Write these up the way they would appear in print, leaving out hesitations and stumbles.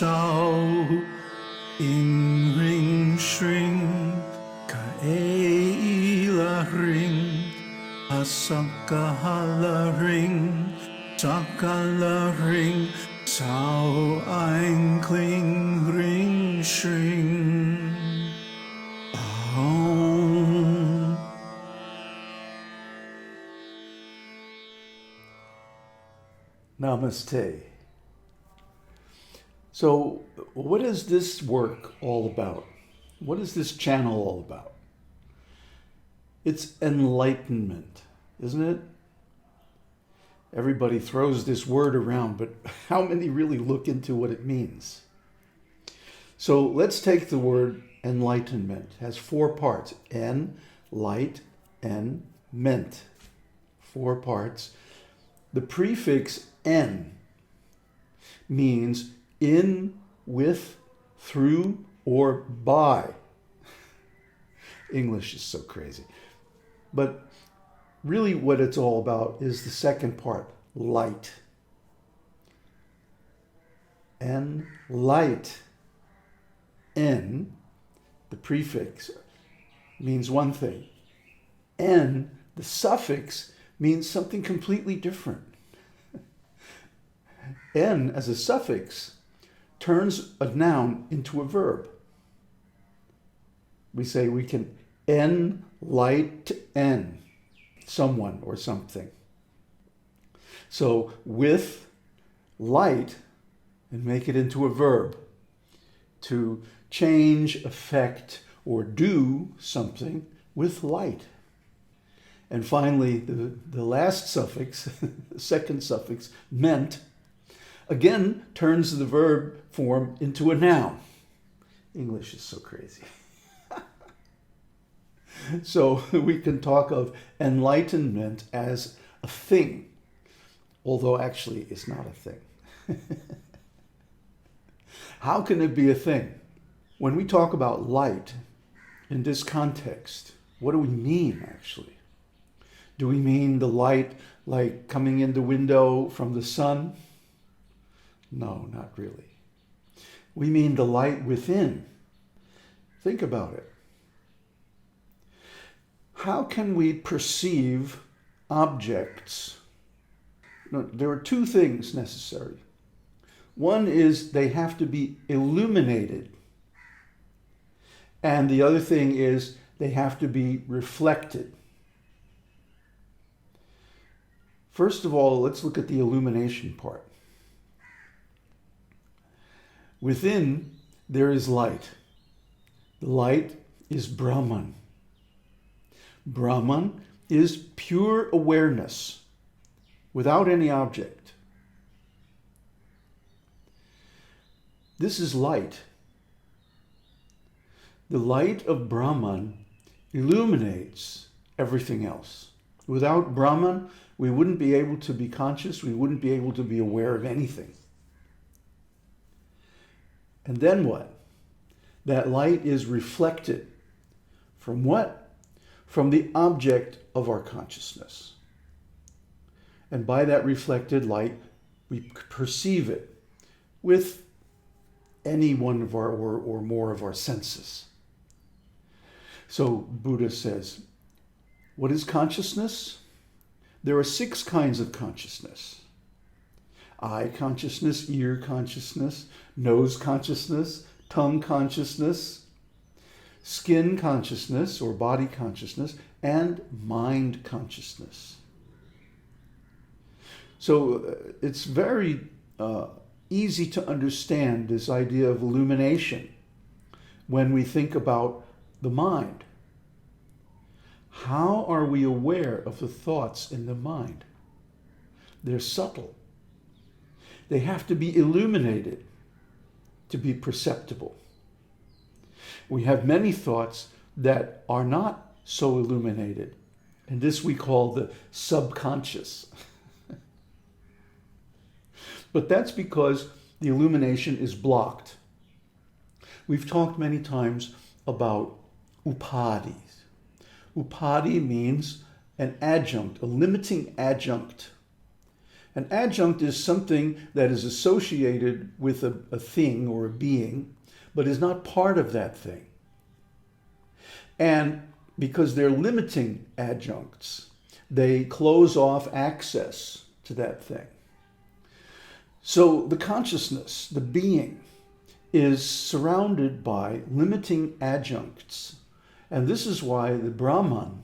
sao ing ring shring ka e la ring asakahala ring sakala ring sao ein kling ring shring Om. Namaste. So, what is this work all about? What is this channel all about? It's enlightenment, isn't it? Everybody throws this word around, but how many really look into what it means? So let's take the word enlightenment. It has 4 parts. En, light, en, ment. 4 parts. The prefix en means in, with, through, or by. English is so crazy. But really what it's all about is the second part, light. En, light. En, the prefix, means one thing. En, the suffix, means something completely different. En, as a suffix, turns a noun into a verb. We say we can enlighten someone or something. So with light, and make it into a verb. To change, affect, or do something with light. And finally, the last suffix, the second suffix, ment, again turns the verb form into a noun. English is so crazy. So we can talk of enlightenment as a thing, although actually it's not a thing. How can it be a thing? When we talk about light in this context, what do we mean actually? Do we mean the light like coming in the window from the sun? No, not really. We mean the light within. Think about it. How can we perceive objects? No, there are 2 things necessary. One is they have to be illuminated. And the other thing is they have to be reflected. First of all, let's look at the illumination part. Within, there is light. The light is Brahman. Brahman is pure awareness without any object. This is light. The light of Brahman illuminates everything else. Without Brahman, we wouldn't be able to be conscious, we wouldn't be able to be aware of anything. And then what? That light is reflected from what? From the object of our consciousness. And by that reflected light, we perceive it with any one of our or more of our senses. So Buddha says, what is consciousness? There are 6 kinds of consciousness. Eye consciousness, ear consciousness, nose consciousness, tongue consciousness, skin consciousness or body consciousness, and mind consciousness. So it's very easy to understand this idea of illumination when we think about the mind. How are we aware of the thoughts in the mind? They're subtle. They have to be illuminated to be perceptible. We have many thoughts that are not so illuminated, and this we call the subconscious. But that's because the illumination is blocked. We've talked many times about upādhi. Upādhi means an adjunct, a limiting adjunct. An adjunct is something that is associated with a thing or a being, but is not part of that thing. And because they're limiting adjuncts, they close off access to that thing. So the consciousness, the being, is surrounded by limiting adjuncts. And this is why the Brahman,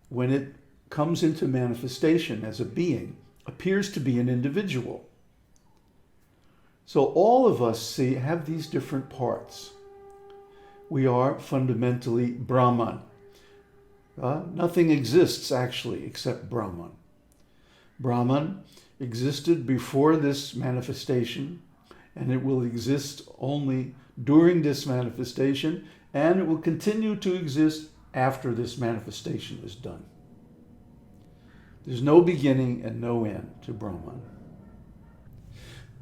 when it comes into manifestation as a being, appears to be an individual. So all of us have these different parts. We are fundamentally Brahman. Nothing exists actually except Brahman. Brahman existed before this manifestation, and it will exist only during this manifestation, and it will continue to exist after this manifestation is done. There's no beginning and no end to Brahman.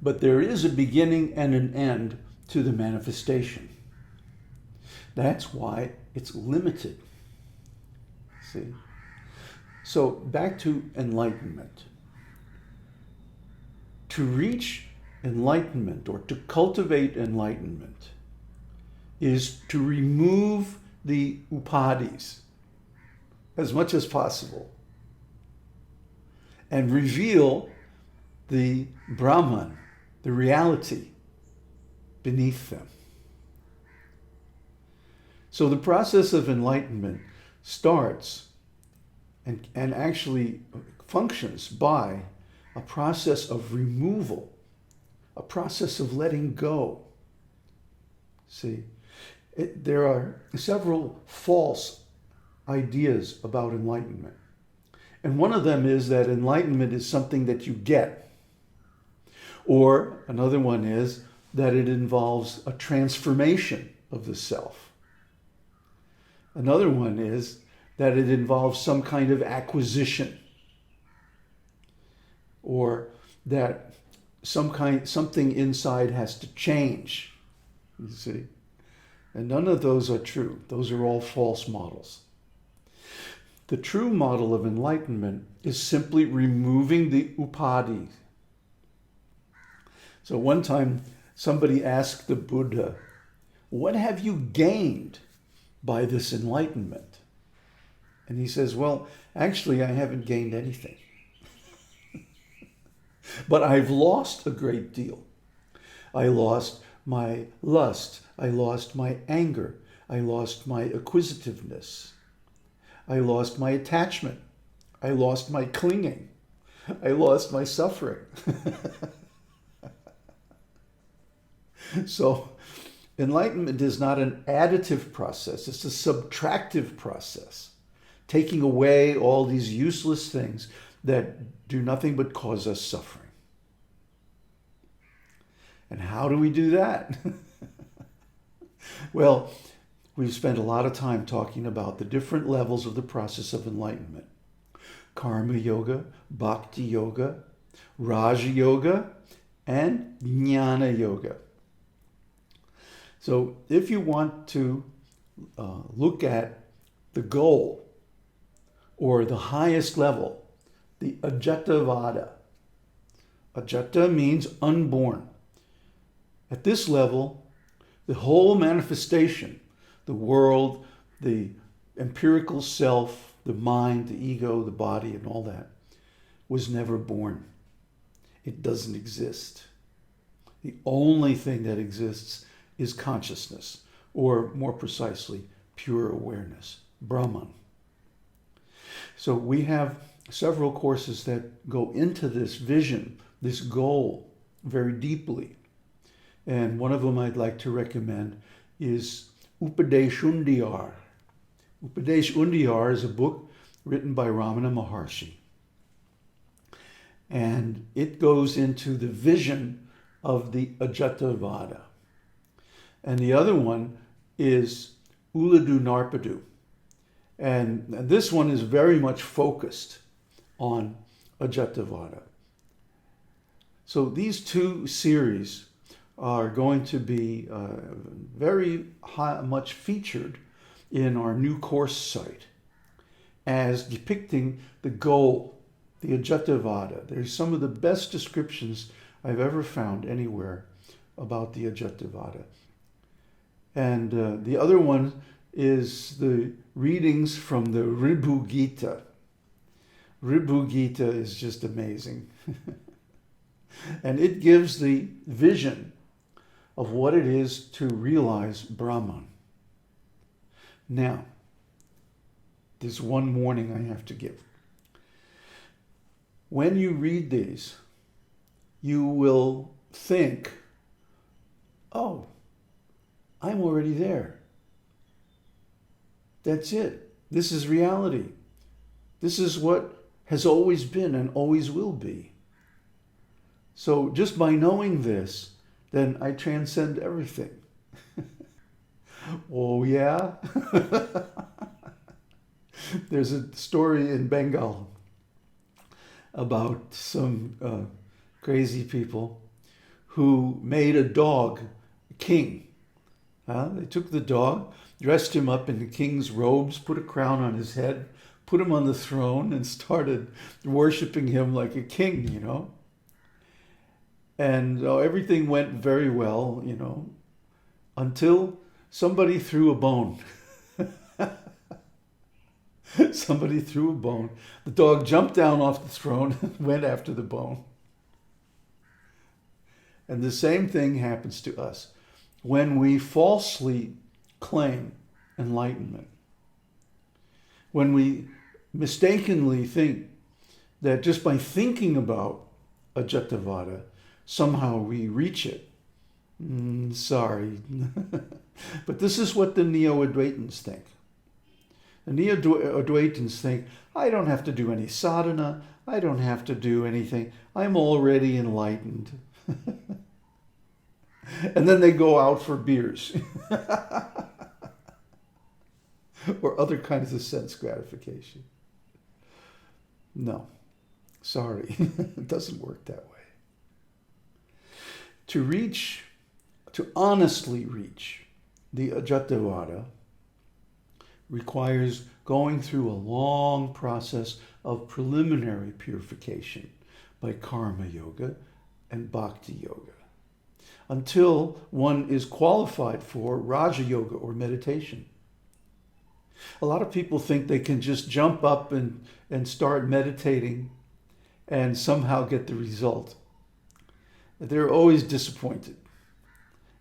But there is a beginning and an end to the manifestation. That's why it's limited. See? So back to enlightenment. To reach enlightenment or to cultivate enlightenment is to remove the upādhis as much as possible and reveal the Brahman, the reality beneath them. So the process of enlightenment starts and actually functions by a process of removal, a process of letting go. See, there are several false ideas about enlightenment. And one of them is that enlightenment is something that you get. Or another one is that it involves a transformation of the self. Another one is that it involves some kind of acquisition, or that something inside has to change. You see? And none of those are true. Those are all false models. The true model of enlightenment is simply removing the upādhi. So one time somebody asked the Buddha, "What have you gained by this enlightenment?" And he says, "Well, actually, I haven't gained anything. But I've lost a great deal. I lost my lust. I lost my anger. I lost my acquisitiveness. I lost my attachment. I lost my clinging. I lost my suffering." So enlightenment is not an additive process. It's a subtractive process, taking away all these useless things that do nothing but cause us suffering. And how do we do that? Well, we've spent a lot of time talking about the different levels of the process of enlightenment. Karma yoga, bhakti yoga, raja yoga, and jnana yoga. So if you want to look at the goal or the highest level, the ajatavada. Ajata means unborn. At this level, the whole manifestation, the world, the empirical self, the mind, the ego, the body, and all that, was never born. It doesn't exist. The only thing that exists is consciousness, or more precisely, pure awareness, Brahman. So we have several courses that go into this vision, this goal, very deeply. And one of them I'd like to recommend is Upadeshundiyar. Upadeshundiyar is a book written by Ramana Maharshi. And it goes into the vision of the Ajatavada. And the other one is Ulladu Narpadu. And this one is very much focused on Ajatavada. So these two series are going to be very much featured in our new course site as depicting the goal the Ajatavada. There's some of the best descriptions I've ever found anywhere about the Ajatavada. And the other one is the readings from the Ribhu Gita. Ribhu Gita is just amazing. And it gives the vision of what it is to realize Brahman. Now, there's one warning I have to give. When you read these, you will think, oh, I'm already there. That's it. This is reality. This is what has always been and always will be. So just by knowing this, then I transcend everything. Oh, yeah? There's a story in Bengal about some crazy people who made a dog king. They took the dog, dressed him up in the king's robes, put a crown on his head, put him on the throne, and started worshiping him like a king, you know. And everything went very well, you know, until somebody threw a bone. Somebody threw a bone. The dog jumped down off the throne and went after the bone. And the same thing happens to us when we falsely claim enlightenment. When we mistakenly think that just by thinking about Ajatavada, somehow we reach it. Sorry. But this is what the Neo-Advaitins think. The Neo-Advaitins think, I don't have to do any sadhana, I don't have to do anything, I'm already enlightened. And then they go out for beers. Or other kinds of sense gratification. No, sorry, it doesn't work that way. To honestly reach the Ajatavada requires going through a long process of preliminary purification by karma yoga and bhakti yoga until one is qualified for Raja Yoga or meditation. A lot of people think they can just jump up and start meditating and somehow get the result. They're always disappointed.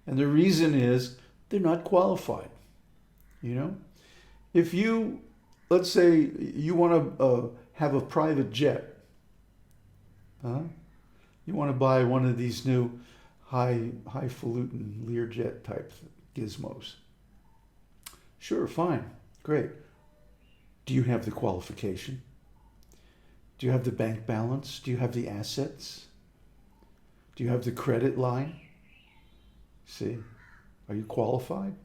And the reason is they're not qualified. You know? If you, let's say you want to have a private jet. You want to buy one of these new highfalutin Learjet type gizmos. Sure, fine, great. Do you have the qualification? Do you have the bank balance? Do you have the assets? Do you have the credit line? See, are you qualified?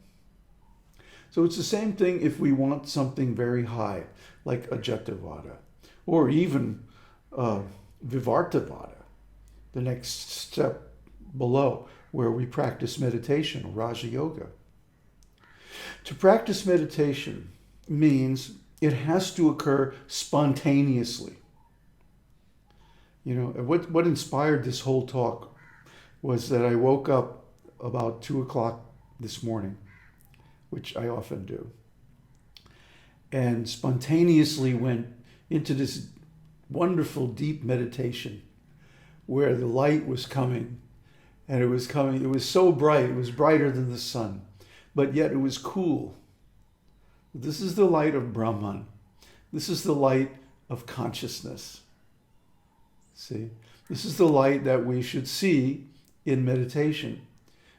So it's the same thing if we want something very high, like Ajatavada, or even Vivartavada, the next step below, where we practice meditation, Raja Yoga. To practice meditation means it has to occur spontaneously. You know, what inspired this whole talk was that I woke up about 2 o'clock this morning, which I often do, and spontaneously went into this wonderful deep meditation where the light was coming, and it was so bright, it was brighter than the sun, but yet it was cool. This is the light of Brahman. This is the light of consciousness. See, this is the light that we should see in meditation,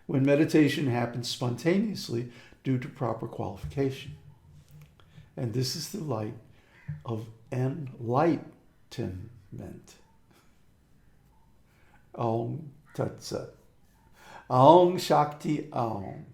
when meditation happens spontaneously due to proper qualification. And this is the light of enlightenment. Om Tat Sat. Om Shakti Om.